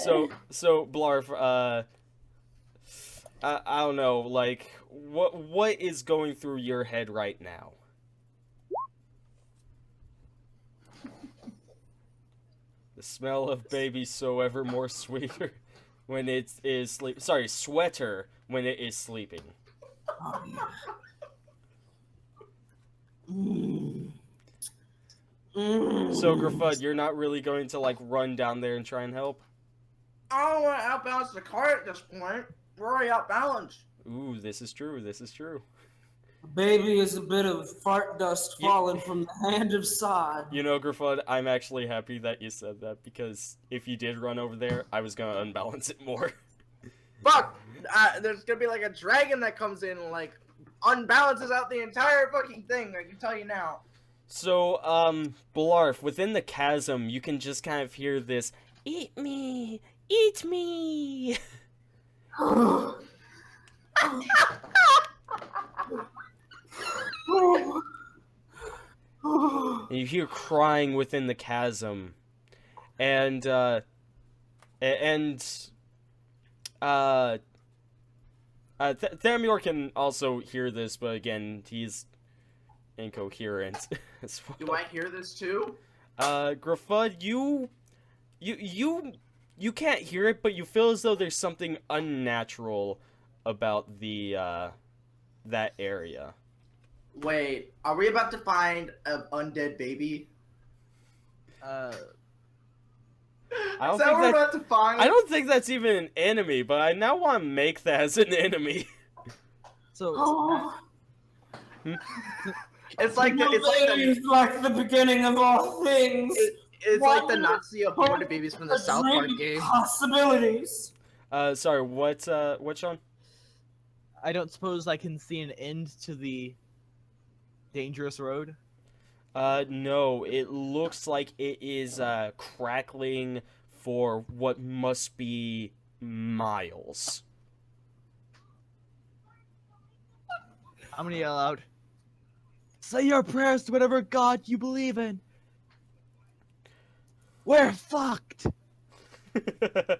S1: So Blarf, I don't know, like, what is going through your head right now? The smell of baby so ever more sweeter when it is sweater when it is sleeping. So Gruffudd, you're not really going to like run down there and try and help?
S5: I don't want to outbalance the cart at this point. We're already outbalanced.
S1: Ooh, this is true. This is true.
S6: Baby is a bit of fart dust falling from the hand of Sod.
S1: You know, Gruffudd, I'm actually happy that you said that, because if you did run over there, I was gonna unbalance it more.
S5: Fuck! There's gonna be like a dragon that comes in and like unbalances out the entire fucking thing. I can tell you now.
S1: So, Blarf, within the chasm, you can just kind of hear this, "Eat me! Eat me!" And you hear crying within the chasm. And, Thamior can also hear this, but again, he's incoherent as well.
S5: Do I hear this too?
S1: Gruffudd, you can't hear it, but you feel as though there's something unnatural about the, that area.
S5: Wait, are we about to find an undead baby?
S1: I
S5: Is
S1: don't
S5: that
S1: think
S5: what we're
S1: that,
S5: about to find?
S1: I don't think that's even an enemy, but I now want to make that as an enemy.
S2: So,
S6: Oh,
S5: It's like the,
S6: it's like the beginning of all things.
S5: it's like the Nazi aborted babies from the South Park game.
S6: Possibilities.
S1: Sorry, what, Sean?
S2: I don't suppose I can see an end to the dangerous road?
S1: No, it looks like it is, crackling for what must be miles.
S2: I'm gonna yell out, "Say your prayers to whatever god you believe in! We're fucked.
S5: You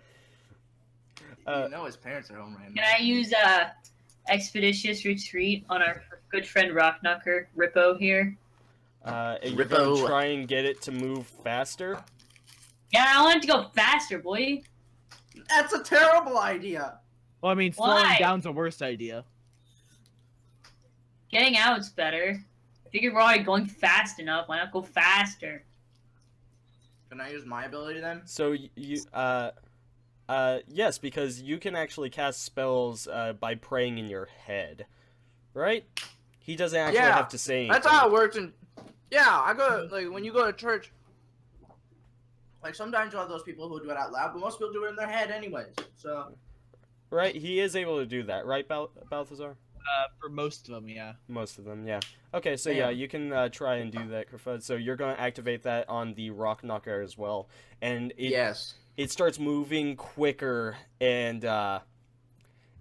S5: know his parents are home right now.
S3: Can I use Expeditious Retreat on our good friend Rockknocker, Rippo here?
S1: And you're gonna
S5: Rippo.
S1: try and get it to move faster?
S3: Yeah, I want it to go faster, boy.
S5: That's a terrible idea.
S2: Well, I mean,
S3: Why?
S2: slowing down's the worst idea.
S3: Getting out's better. I figured we're already going fast enough. Why not go faster?
S5: Can I use my ability then?
S1: So yes, because you can actually cast spells by praying in your head, right? He doesn't actually
S5: Yeah,
S1: have to say anything.
S5: That's how it works. And yeah, I go like when you go to church. Like sometimes you'll have those people who do it out loud, but most people do it in their head anyways. So.
S1: Right, he is able to do that, right, Balthazar?
S2: For most of them, yeah.
S1: Most of them, yeah. Okay, so yeah, you can try and do that, Gruffudd. So you're going to activate that on the Rockknocker as well, and it starts moving quicker, and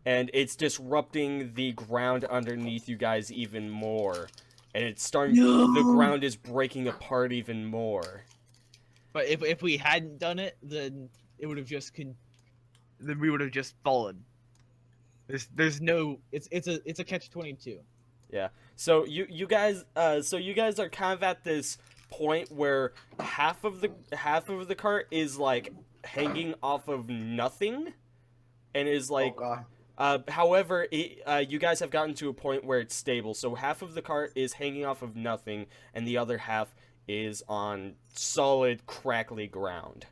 S1: it's disrupting the ground underneath you guys even more, and it's starting.
S3: No.
S1: The ground is breaking apart even more.
S2: But if we hadn't done it, then it would have just then we would have just fallen. There's no it's a catch-22.
S1: Yeah. So you guys are kind of at this point where half of the cart is like hanging off of nothing, and is like.
S5: Oh, God.
S1: However, you guys have gotten to a point where it's stable. So half of the cart is hanging off of nothing, and the other half is on solid, crackly ground.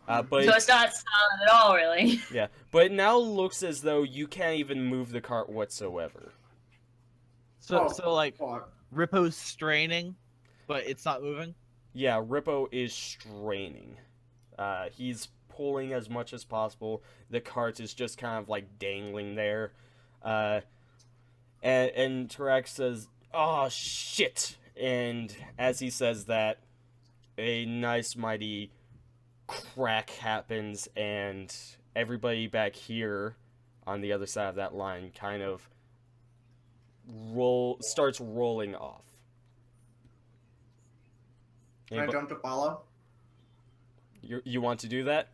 S1: But
S3: So it's not solid at all, really.
S1: yeah, but it now looks as though you can't even move the cart whatsoever.
S2: So
S5: Oh,
S2: so like
S5: Fuck.
S2: Rippo's straining, but it's not moving.
S1: Yeah, Rippo is straining. He's pulling as much as possible. The cart is just kind of like dangling there. And Tarak says, "Oh shit!" And as he says that, a nice mighty crack happens, and everybody back here on the other side of that line kind of starts rolling off.
S5: Can I jump to follow?
S1: You want to do that?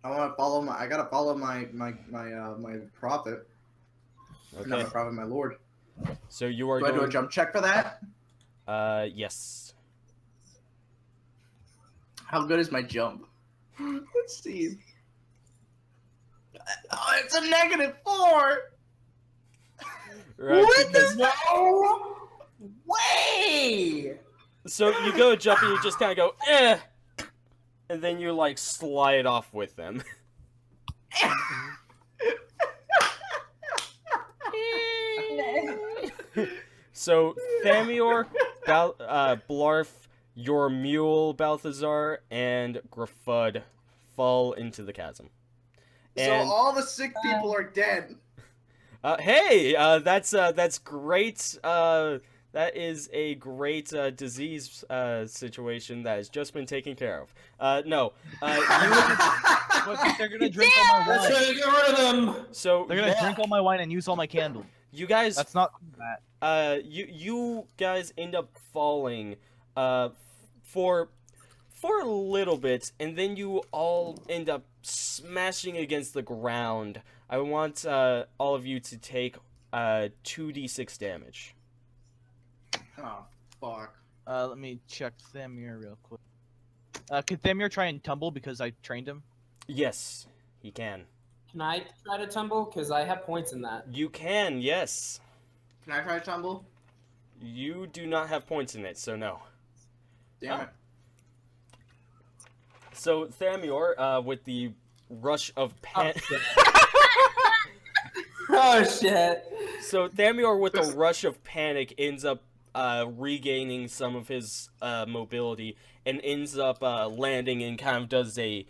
S5: I want to follow I gotta follow my prophet.
S1: Okay.
S5: Not my prophet, my lord.
S1: So you are
S5: Do I do a
S1: going.
S5: jump check for that?
S1: Yes.
S5: How good is my jump? Let's see. Oh, it's a -4.
S1: Right.
S5: What
S1: because-
S5: the no way?
S1: So you go jump and you just kind of go, eh, and then you like slide off with them. So Thamior, Blarf, your mule Balthazar, and Gruffudd fall into the chasm. And
S5: So all the sick people are dead.
S1: hey, that's great. That is a great disease situation that has just been taken care of. No,
S2: But they're gonna drink all my
S6: Let's
S2: wine.
S6: try to get rid of them.
S1: so
S2: They're gonna drink all my wine and use all my candle.
S1: you guys,
S2: That's not that.
S1: you guys end up falling, for a little bit, and then you all end up smashing against the ground. I want all of you to take 2d6 damage.
S5: Oh fuck.
S2: Let me check Thamior real quick. Could Thamior try and tumble because I trained him?
S1: Yes, he can.
S7: Can I try to tumble? Because I have points in that.
S1: You can, yes.
S5: Can I try to tumble?
S1: You do not have points in it, so no.
S5: Damn it.
S1: So Thamior, with the rush of panic.
S7: Oh shit!
S1: So Thamior, with a rush of panic, ends up regaining some of his mobility and ends up landing and kind of does a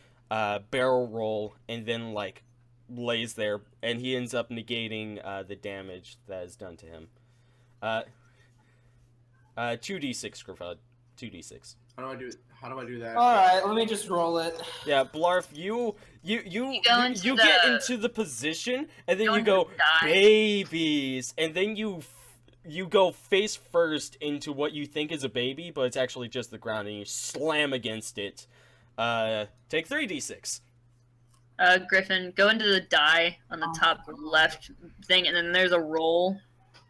S1: barrel roll and then like lays there, and he ends up negating the damage that is done to him. 2d6, Gruffudd. 2d6.
S5: How do I do that?
S7: All right, let me just roll it.
S1: Yeah, Blarf, you
S3: into
S1: get
S3: the-
S1: into the position, and then
S3: go
S1: you
S3: into
S1: go
S3: the dive.
S1: babies, and then you you go face first into what you think is a baby, but it's actually just the ground, and you slam against it. Take 3d6.
S3: Griffin, go into the die on the top left thing, and then there's a roll.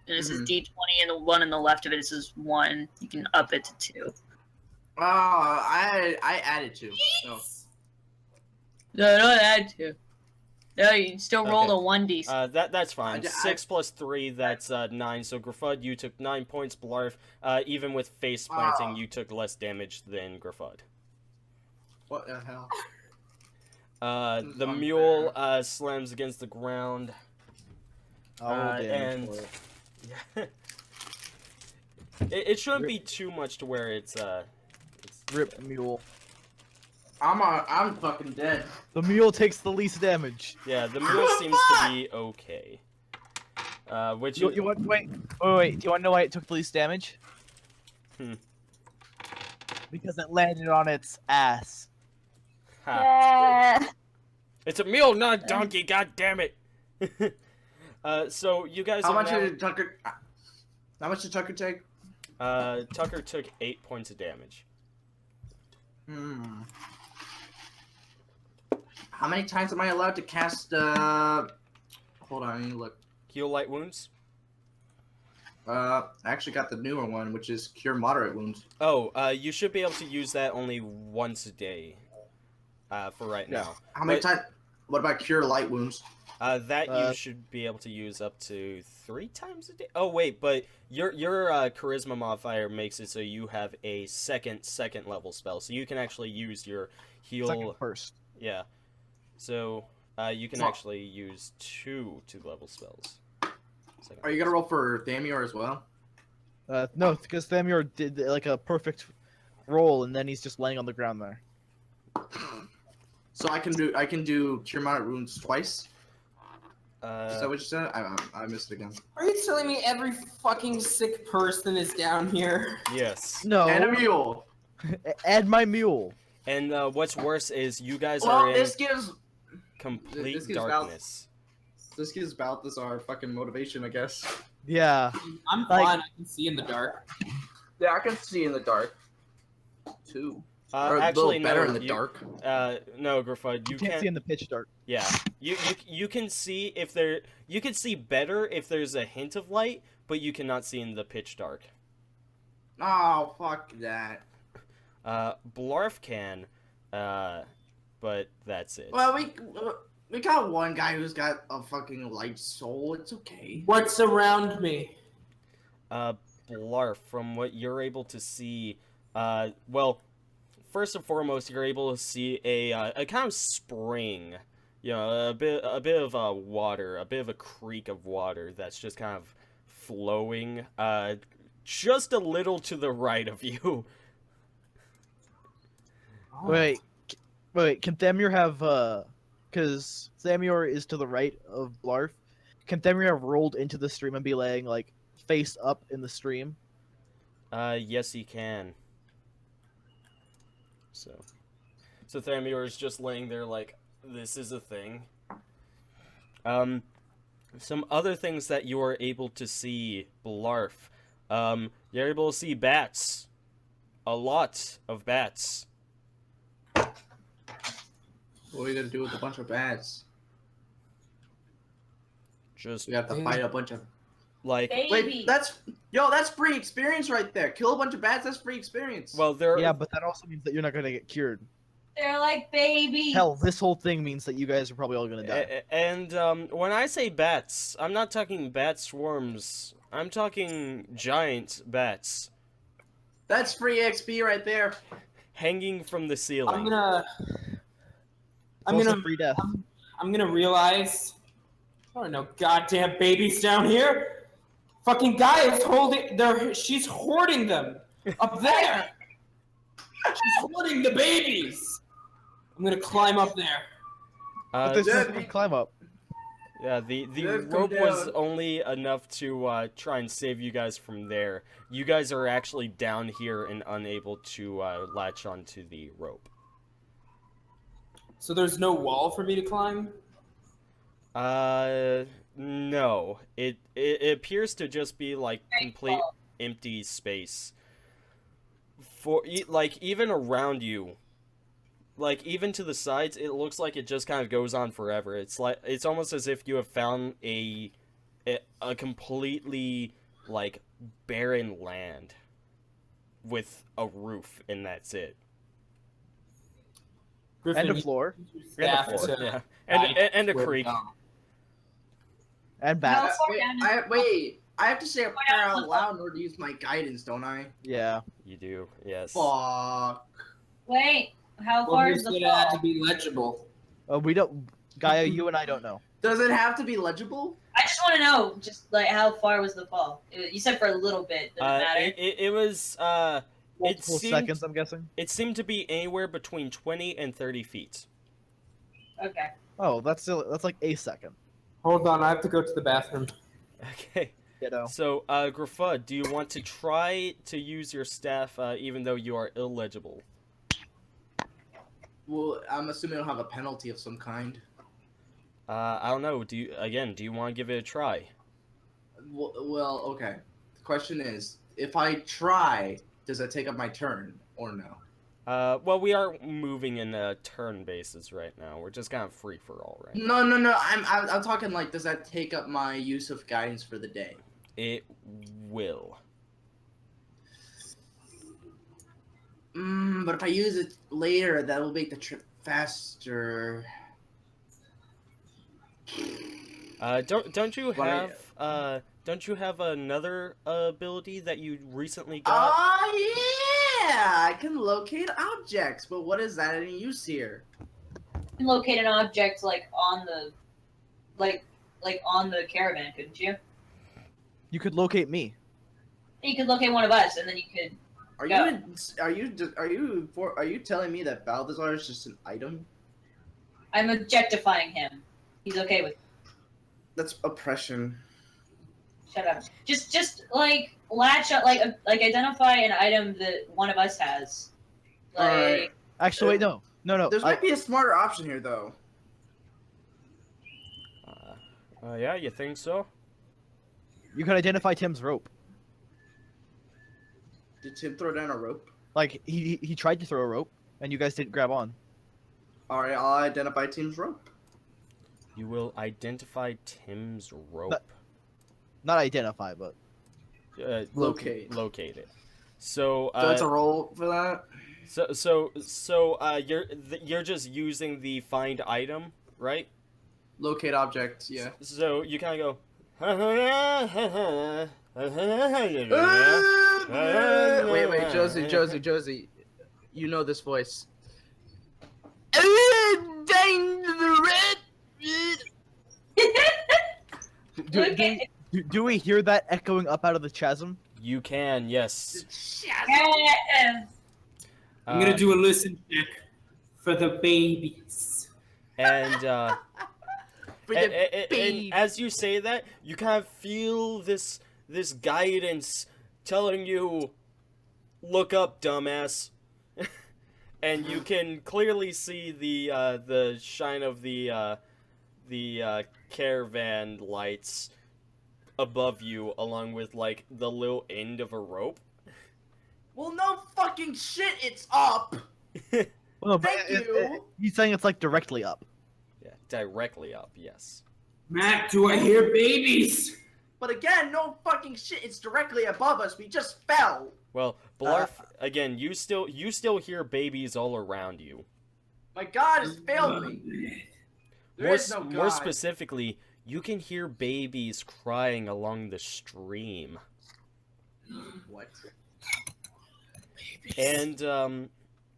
S3: And this is D20, and the one on the left of it is 1. You can up it to 2.
S5: Oh, I added 2. No.
S3: No, don't add 2. No, you still roll
S1: Okay.
S3: a 1d6.
S1: That's fine. 6 plus 3, that's 9. So Gruffudd, you took 9 points. Blarf, even with face planting, you took less damage than Gruffudd.
S5: What the hell?
S1: The mule slams against the ground. And yeah, it shouldn't be too much to where it's
S2: Rip mule.
S5: I'm fucking dead.
S2: The mule takes the least damage.
S1: yeah, the mule seems to be okay. Which
S2: You want wait. Do you want to know why it took the least damage?
S1: Hmm.
S2: Because it landed on its ass.
S1: ha. It's a mule, not a donkey. God damn it. So you guys.
S5: How
S1: are
S5: much
S1: now-
S5: did Tucker? How much did Tucker take?
S1: Tucker took 8 points of damage.
S5: How many times am I allowed to cast? Hold on, I need to look.
S1: Heal light wounds.
S5: I actually got the newer one, which is Cure Moderate Wounds.
S1: Oh, you should be able to use that only once a day. For right now.
S5: How many
S1: But-
S5: times? What about Cure Light Wounds?
S1: That you should be able to use up to 3 times a day. Oh wait, but your charisma modifier makes it so you have a second level spell, so you can actually use your heal.
S2: Second first.
S1: Yeah. So you can
S5: Oh.
S1: actually use 2 level spells. Second
S5: Are you gonna roll for Thamior as well?
S2: No, because Thamior did like a perfect roll, and then he's just laying on the ground there.
S5: So I can do Cure Moderate Wounds twice. Is that what you said? I missed it again.
S7: Are you telling me every fucking sick person is down here?
S1: Yes.
S2: No,
S5: And a mule.
S2: add my mule.
S1: And what's worse is you guys
S5: Well,
S1: are in
S5: this gives
S1: complete
S5: gives
S1: darkness.
S5: Balthazar fucking motivation, I guess.
S2: Yeah.
S7: I'm
S2: Like-
S7: fine. I can see in the dark.
S5: Yeah, I can see in the dark. Too. Or a
S1: Actually,
S5: little better
S1: no.
S5: in the dark.
S1: No, Gruffudd, you
S2: You can't
S1: can't.
S2: see in the pitch dark.
S1: Yeah, you can see if there. You can see better if there's a hint of light, but you cannot see in the pitch dark.
S5: Oh, fuck that.
S1: Blarf can, but that's it.
S5: Well, we got one guy who's got a fucking light soul. It's okay.
S7: What's around me?
S1: Blarf, from what you're able to see, well, first and foremost, you're able to see a kind of spring. You know, a bit of water, a bit of a creek of water that's just kind of flowing, just a little to the right of you.
S2: Wait, can Thamior have because Thamior is to the right of Blarf. Can Thamior have rolled into the stream and be laying like face up in the stream?
S1: Yes, he can. So Thamior is just laying there like, this is a thing. Some other things that you are able to see, Blarf. You're able to see bats. A lot of bats.
S5: What are we gonna do with a bunch of bats?
S1: Just
S5: We have to fight a bunch of.
S1: like,
S3: Baby.
S5: Wait, that's free experience right there. Kill a bunch of bats. That's free experience.
S1: well, there.
S2: Yeah, but that also means that you're not gonna get cured.
S3: They're like babies.
S2: Hell, this whole thing means that you guys are probably all gonna die.
S1: And when I say bats, I'm not talking bat swarms. I'm talking giant bats
S5: That's free XP right there.
S1: hanging from the ceiling.
S7: I'm gonna
S2: Also free death.
S7: I'm gonna realize there are no goddamn babies down here. Fucking Gaia's she's hoarding them up there. She's hoarding the babies. I'm gonna climb up there.
S2: But there's
S5: Dead.
S2: no climb up.
S1: Yeah, the
S5: Dead, come
S1: rope was
S5: down.
S1: only enough to try and save you guys from there. You guys are actually down here and unable to latch onto the rope.
S7: So there's no wall for me to climb.
S1: No, it appears to just be like complete empty space. Like even around you, like even to the sides, it looks like it just kind of goes on forever. It's almost as if you have found a completely like barren land with a roof, and that's it.
S7: Griffin,
S2: And a floor.
S7: staff
S2: And a floor.
S7: to
S1: Yeah,
S7: guide
S1: and a
S7: where to
S1: creek.
S7: go.
S2: And
S3: How
S2: bats.
S3: far down is
S5: Wait, I have to say a prayer
S3: down.
S5: out loud in order to use my guidance, don't I?
S2: Yeah.
S1: You do, yes.
S5: Fuck.
S3: Wait, how
S7: Well,
S3: far
S7: you
S3: is the
S7: said it had to
S3: fall?
S7: be legible.
S2: We don't. Gaia, you and I don't know.
S5: Does it have to be legible?
S3: I just want to know, just like how far was the fall? You said for a little bit. Does it matter?
S1: It was
S2: Multiple
S1: seemed-
S2: seconds, I'm guessing.
S1: it seemed to be anywhere between 20 and 30 feet.
S3: Okay.
S2: Oh, that's like a second.
S7: Hold on, I have to go to the bathroom.
S1: Okay.
S2: You know.
S1: So, Gruffudd, do you want to try to use your staff even though you are illegible?
S5: Well, I'm assuming it'll have a penalty of some kind.
S1: I don't know. Do you want to give it a try?
S5: Well, okay. The question is, if I try, does that take up my turn or no?
S1: Well, we are moving in a turn basis right now. We're just kind of free for all right now.
S5: No. I'm talking like, does that take up my use of guidance for the day?
S1: It will.
S5: But if I use it later, that will make the trip faster.
S1: Don't you
S5: But
S1: have another ability that you recently got?
S5: Oh yeah, I can locate objects, but what is that any use here?
S3: You can locate an object like on the, like on the caravan, couldn't you?
S2: You could locate me.
S3: You could locate one of us, and then you could.
S5: Are
S3: Yeah.
S5: you telling me that Balthazar is just an item?
S3: I'm objectifying him. He's okay with.
S5: That's oppression.
S3: Shut up. Just like latch up, like identify an item that one of us has. Like.
S5: Alright.
S2: Actually, wait, no.
S5: There might be a smarter option here, though.
S1: Yeah, you think so?
S2: You could identify Tim's rope.
S5: Did Tim throw down a rope?
S2: Like he tried to throw a rope, and you guys didn't grab on.
S5: All right, I'll identify Tim's rope.
S1: You will identify Tim's rope.
S2: Not identify, but
S5: Locate.
S1: Locate it. So,
S5: So it's a roll for that.
S1: you're just using the find item, right?
S5: Locate object. Yeah.
S1: So you kind of go.
S5: Wait, Josie. You know this voice.
S2: do we hear that echoing up out of the chasm?
S1: You can, yes.
S3: Yeah.
S7: I'm gonna do a listen check for the babies.
S1: And
S5: For
S1: and,
S5: the
S1: and
S5: baby.
S1: as you say that, you kind of feel this guidance telling you, "Look up, dumbass," and you can clearly see the shine of the caravan lights above you, along with like the little end of a rope.
S5: Well, no fucking shit. It's up.
S2: Well, but
S5: Thank you.
S2: he's saying it's like directly up.
S1: Yeah, directly up. Yes.
S7: Matt, do I hear babies?
S5: But again, no fucking shit. It's directly above us. We just fell.
S1: Well, Blarf, again, you still hear babies all around you.
S5: My God has failed me. There is no God.
S1: More specifically, you can hear babies crying along the stream.
S5: What?
S1: And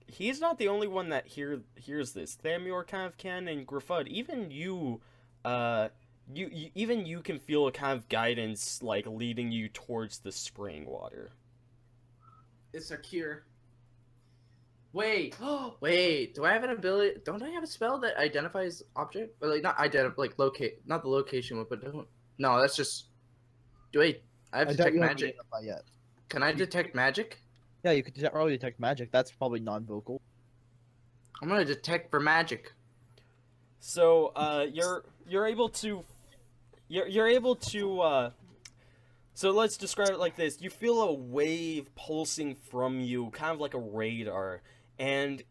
S1: he's not the only one that hears this. Thamior kind of can, and Gruffudd, even you can feel a kind of guidance like leading you towards the spring water.
S5: It's a cure. Wait. Wait. Do I have an ability? Don't I have a spell that identifies object? Or like not identify, like locate. Not the location one, but don't. No, that's just. Do I have
S2: I
S5: detect
S2: don't
S5: magic?
S2: identify yet.
S5: Can I detect magic?
S2: Yeah, you could probably detect magic. That's probably non-vocal.
S5: I'm gonna detect for magic.
S1: So you're able to you're able to. So let's describe it like this: you feel a wave pulsing from you, kind of like a radar, and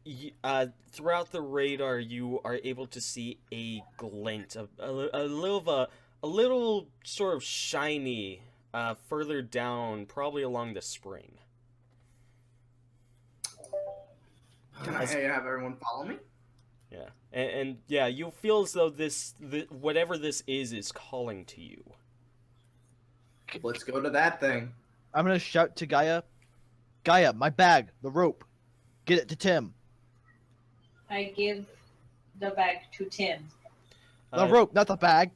S1: throughout the radar, you are able to see a glint, a little sort of shiny, further down, probably along the spring.
S5: Can I have everyone follow me?
S1: Yeah, and yeah, you feel as though whatever this is calling to you.
S5: Let's go to that thing.
S2: I'm gonna shout to Gaia. Gaia, my bag, the rope. Get it to Tim.
S3: I give the bag to Tim.
S2: The rope, not the bag.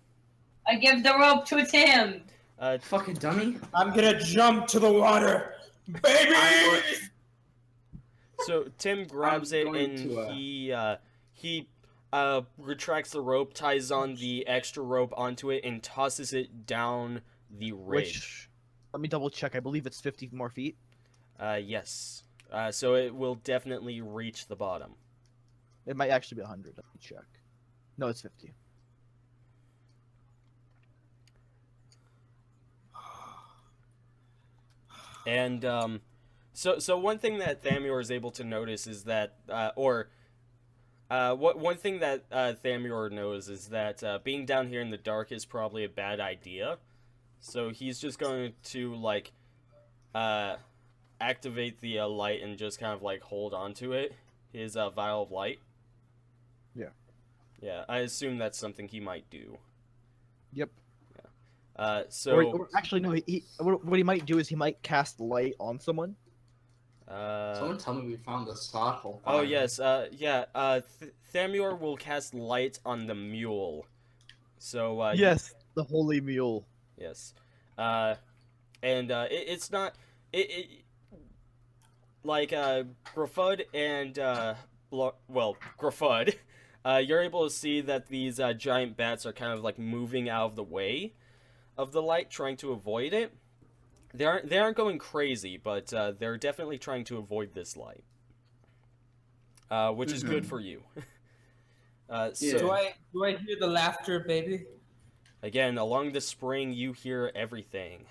S3: I give the rope to Tim.
S5: Fucking dummy.
S7: I'm gonna jump to the water, baby.
S1: So Tim grabs it and he retracts the rope, ties on the extra rope onto it, and tosses it down the ridge.
S2: Which, let me double check. I believe it's 50 more feet.
S1: Yes. So it will definitely reach the bottom.
S2: It might actually be 100. Let me check. No, it's 50.
S1: And so one thing that Thamior is able to notice is that, one thing that Thamior knows is that being down here in the dark is probably a bad idea. So he's just going to like activate the light and just kind of like hold on to it. His vial of light.
S2: Yeah.
S1: Yeah, I assume that's something he might do.
S2: Yep.
S1: Yeah.
S2: Or actually, no. What he might do is he might cast light on someone.
S5: Someone tell me we found the slot hole.
S1: Oh yes. Yeah. Thamior will cast light on the mule. So.
S2: Yes, the holy mule.
S1: Yes. It's not like Gruffudd and Gruffudd. You're able to see that these giant bats are kind of like moving out of the way of the light, trying to avoid it. They aren't going crazy, but they're definitely trying to avoid this light, which is good for you. So
S7: Do I hear the laughter, baby?
S1: again, along the spring, you hear everything.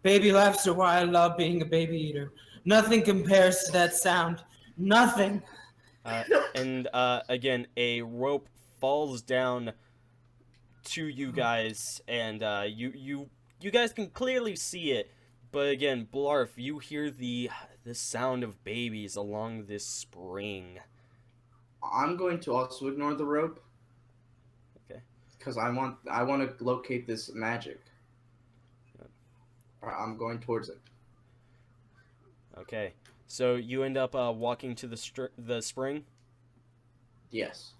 S7: Baby laughs are why I love being a baby eater. Nothing compares to that sound. Nothing.
S1: And again, a rope falls down to you guys, and you guys can clearly see it. But again, Blarf, you hear the sound of babies along this spring.
S5: I'm going to also ignore the rope.
S1: Okay.
S5: Because I want to locate this magic. I'm going towards it.
S1: Okay. So you end up walking to the spring?
S5: Yes.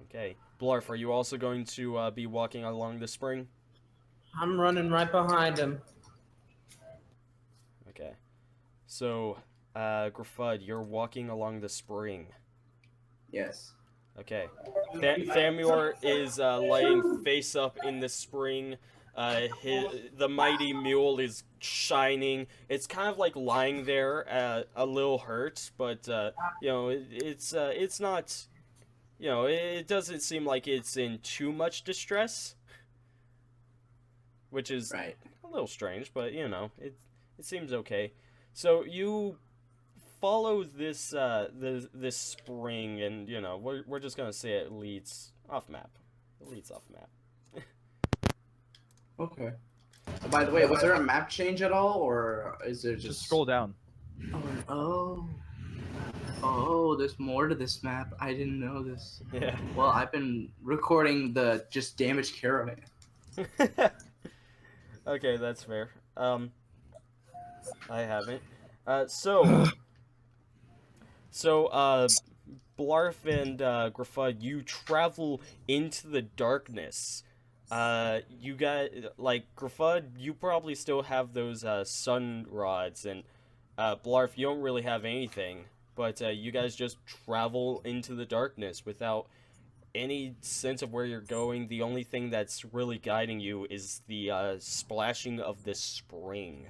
S1: Okay. Blarf, are you also going to be walking along the spring?
S7: I'm running right behind him.
S1: Okay. So, Gruffudd, you're walking along the spring.
S5: Yes.
S1: Okay. Thamior is laying face up in the spring. The mighty mule is shining. It's kind of like lying there, a little hurt, but it's not. It doesn't seem like it's in too much distress, which is
S5: Right.
S1: a little strange, but it seems okay. So you follow this this spring, and we're just gonna say it leads off map. It leads off map.
S5: Okay. By the way, was there a map change at all, or is there just
S2: scroll down.
S5: Oh, there's more to this map. I didn't know this.
S1: Yeah.
S5: Well, I've been recording the just damage caravan.
S1: Okay, that's fair. I haven't. So Blarf and Gruffudd, you travel into the darkness. You got Gruffudd, you probably still have those sun rods, and Blarf, you don't really have anything. But you guys just travel into the darkness without any sense of where you're going. The only thing that's really guiding you is the splashing of this spring.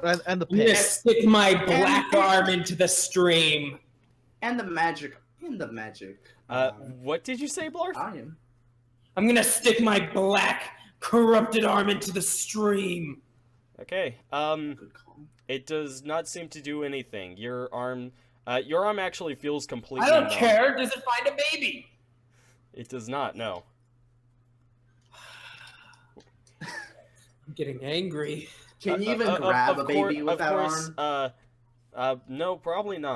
S2: And the
S7: I'm gonna
S2: pit.
S7: stick my black arm into the stream.
S5: And the magic.
S1: What did you say, Blarf?
S7: I'm gonna stick my black, corrupted arm into the stream.
S1: Okay.
S5: Good call.
S1: It does not seem to do anything. Your arm actually feels completely
S7: I don't
S1: numb.
S7: care. Does it find a baby?
S1: It does not. No.
S7: I'm getting angry.
S5: Can you even grab a baby with that arm?
S1: No, probably not.